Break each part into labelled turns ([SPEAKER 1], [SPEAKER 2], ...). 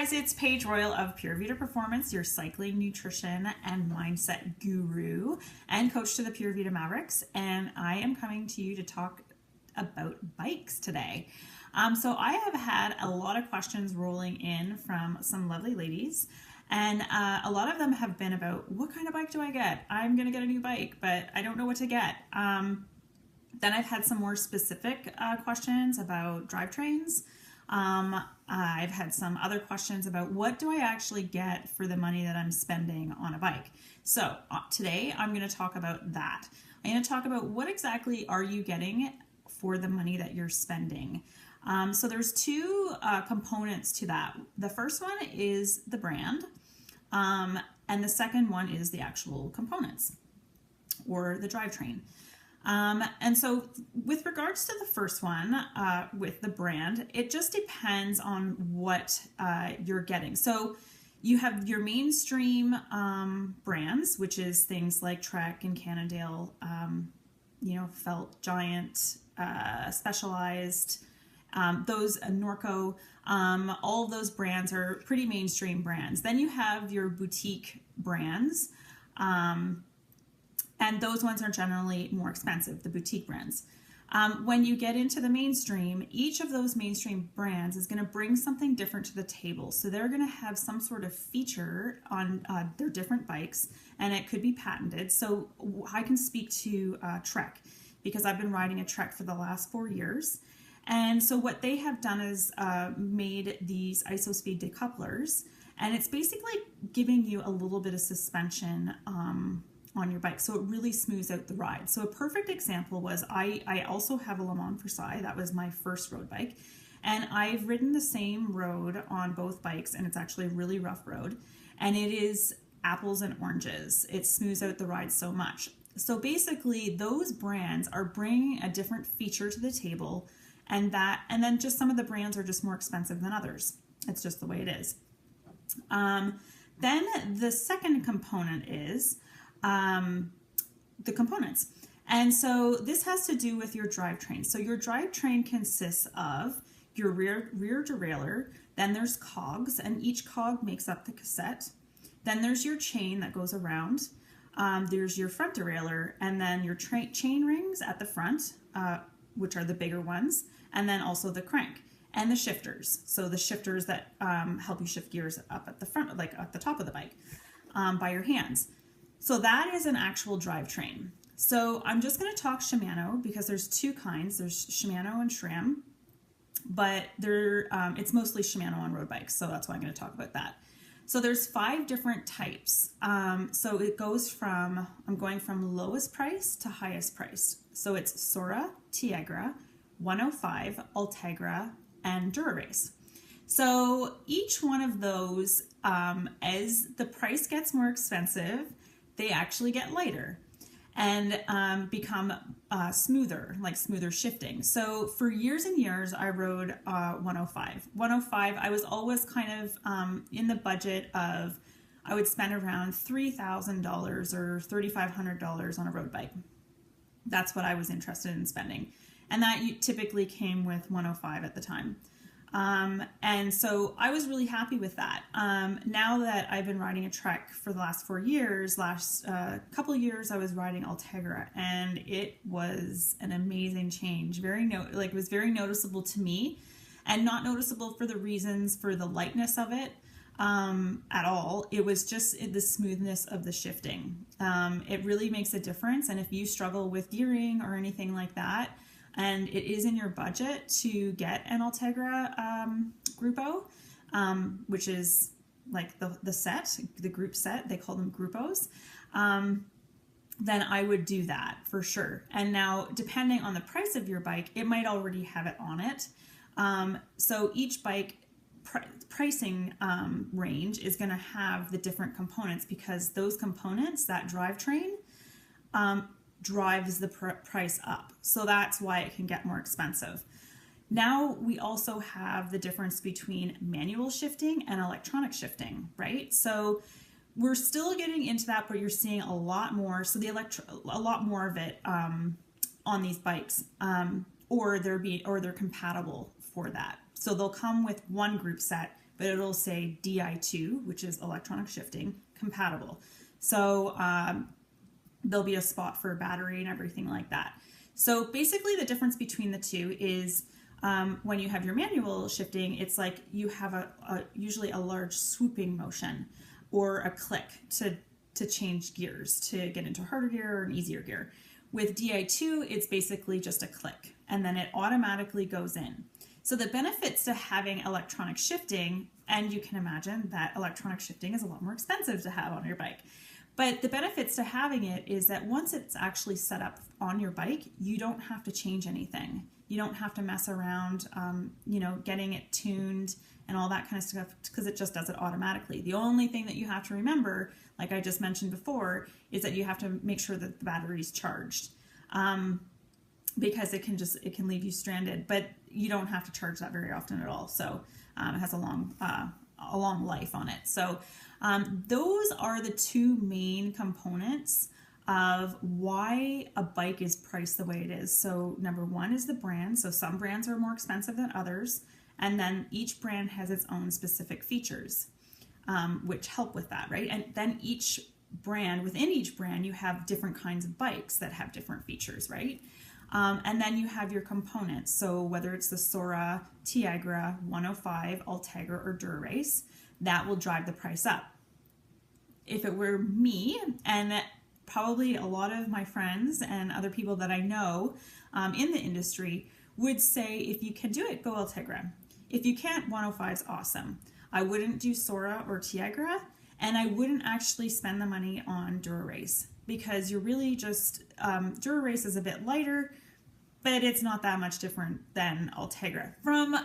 [SPEAKER 1] guys, it's Paige Royal of Pure Vita Performance, your cycling, nutrition, and mindset guru and coach to the Pure Vita Mavericks. And I am coming to you to talk about bikes today. So I have had a lot of questions rolling in from some lovely ladies. And a lot of them have been about, what kind of bike do I get? I'm going to get a new bike, but I don't know what to get. Then I've had some more specific questions about drivetrains. I've had some other questions about what do I actually get for the money that I'm spending on a bike. So today I'm going to talk about that. I'm going to talk about what exactly are you getting for the money that you're spending. So there's two components to that. The first one is the brand, and the second one is the actual components or the drivetrain. And so with regards to the first one, with the brand, it just depends on what you're getting. So you have your mainstream brands, which is things like Trek and Cannondale, Felt, Giant, Specialized, those Norco, all of those brands are pretty mainstream brands. Then you have your boutique brands, and those ones are generally more expensive, the boutique brands. When you get into the mainstream, each of those mainstream brands is going to bring something different to the table. So they're going to have some sort of feature on their different bikes, and it could be patented. So I can speak to Trek because I've been riding a Trek for the last 4 years. And so what they have done is made these ISO-speed decouplers, and it's basically giving you a little bit of suspension on your bike, so it really smooths out the ride. So a perfect example was I also have a Le Mans Versailles. That was my first road bike, and I've ridden the same road on both bikes, and it's actually a really rough road, and it is apples and oranges. It smooths out the ride so much. So basically those brands are bringing a different feature to the table, and then just some of the brands are just more expensive than others. It's just the way it is. Then the second component is the components. And so this has to do with your drivetrain. So your drivetrain consists of your rear derailleur, then there's cogs, and each cog makes up the cassette. Then there's your chain that goes around. There's your front derailleur, and then your chain rings at the front, which are the bigger ones, and then also the crank and the shifters. So the shifters that help you shift gears up at the front, like at the top of the bike, by your hands. So that is an actual drivetrain. So I'm just going to talk Shimano because there's two kinds. There's Shimano and SRAM, but it's mostly Shimano on road bikes. So that's why I'm going to talk about that. So there's 5 different types. So it goes from, I'm going from lowest price to highest price. So it's Sora, Tiagra, 105, Ultegra, and Dura-Race. So each one of those, as the price gets more expensive, they actually get lighter and become smoother, like smoother shifting. So for years and years, I rode 105. 105, I was always kind of in the budget of, I would spend around $3,000 or $3,500 on a road bike. That's what I was interested in spending. And that typically came with 105 at the time. And so I was really happy with that. Now that I've been riding a Trek for the last 4 years, last couple of years I was riding Ultegra, and it was an amazing change. It was very noticeable to me, and not noticeable for the reasons for the lightness of it at all. It was just the smoothness of the shifting. It really makes a difference. And if you struggle with gearing or anything like that, and it is in your budget to get an Ultegra Grupo, which is like the set, the group set, they call them Grupos, then I would do that for sure. And now, depending on the price of your bike, it might already have it on it. So each bike pricing range is going to have the different components, because those components, that drivetrain, drives the price up. So that's why it can get more expensive. Now we also have the difference between manual shifting and electronic shifting, right? So we're still getting into that, but you're seeing a lot more. So a lot more of it on these bikes, or they're compatible for that. So they'll come with one group set, but it'll say DI2, which is electronic shifting, compatible. So there'll be a spot for a battery and everything like that. So basically the difference between the two is when you have your manual shifting, it's like you have usually a large swooping motion or a click to change gears, to get into harder gear or an easier gear. With DI2, it's basically just a click, and then it automatically goes in. So the benefits to having electronic shifting, and you can imagine that electronic shifting is a lot more expensive to have on your bike, but the benefits to having it is that once it's actually set up on your bike, you don't have to change anything. You don't have to mess around, getting it tuned and all that kind of stuff, because it just does it automatically. The only thing that you have to remember, like I just mentioned before, is that you have to make sure that the battery's charged, because it can leave you stranded, but you don't have to charge that very often at all. So it has a long life on it. So those are the two main components of why a bike is priced the way it is. So number one is the brand. So some brands are more expensive than others, and then each brand has its own specific features, which help with that, right? And then within each brand, you have different kinds of bikes that have different features, right? And then you have your components. So whether it's the Sora, Tiagra, 105, Ultegra, or Dura-Race, that will drive the price up. If it were me, and probably a lot of my friends and other people that I know in the industry would say, if you can do it, go Ultegra. If you can't, 105 is awesome. I wouldn't do Sora or Tiagra, and I wouldn't actually spend the money on Dura-Race, because you're really just, Dura-Race is a bit lighter, but it's not that much different than Ultegra. From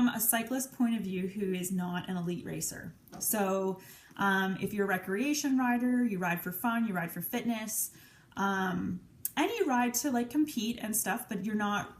[SPEAKER 1] a cyclist point of view who is not an elite racer. So if you're a recreation rider, you ride for fun, you ride for fitness, and you ride to like compete and stuff, but you're not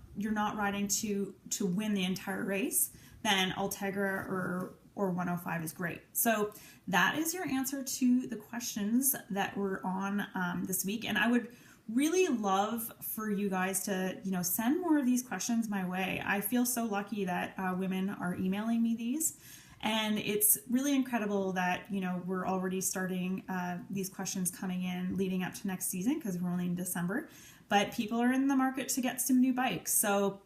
[SPEAKER 1] riding to win the entire race, then Ultegra or 105 is great. So that is your answer to the questions that were on this week. And I would really love for you guys to, send more of these questions my way. I feel so lucky that women are emailing me these. And it's really incredible that, we're already starting these questions coming in leading up to next season, because we're only in December. But people are in the market to get some new bikes. So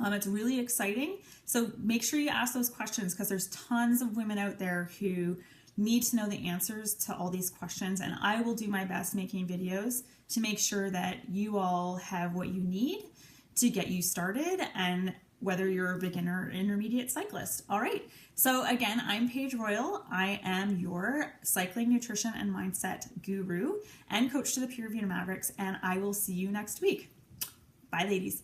[SPEAKER 1] it's really exciting. So make sure you ask those questions, because there's tons of women out there who need to know the answers to all these questions. And I will do my best making videos to make sure that you all have what you need to get you started, and whether you're a beginner or intermediate cyclist. All right. So again, I'm Paige Royal. I am your cycling, nutrition, and mindset guru and coach to the Pure Vita Mavericks. And I will see you next week. Bye, ladies.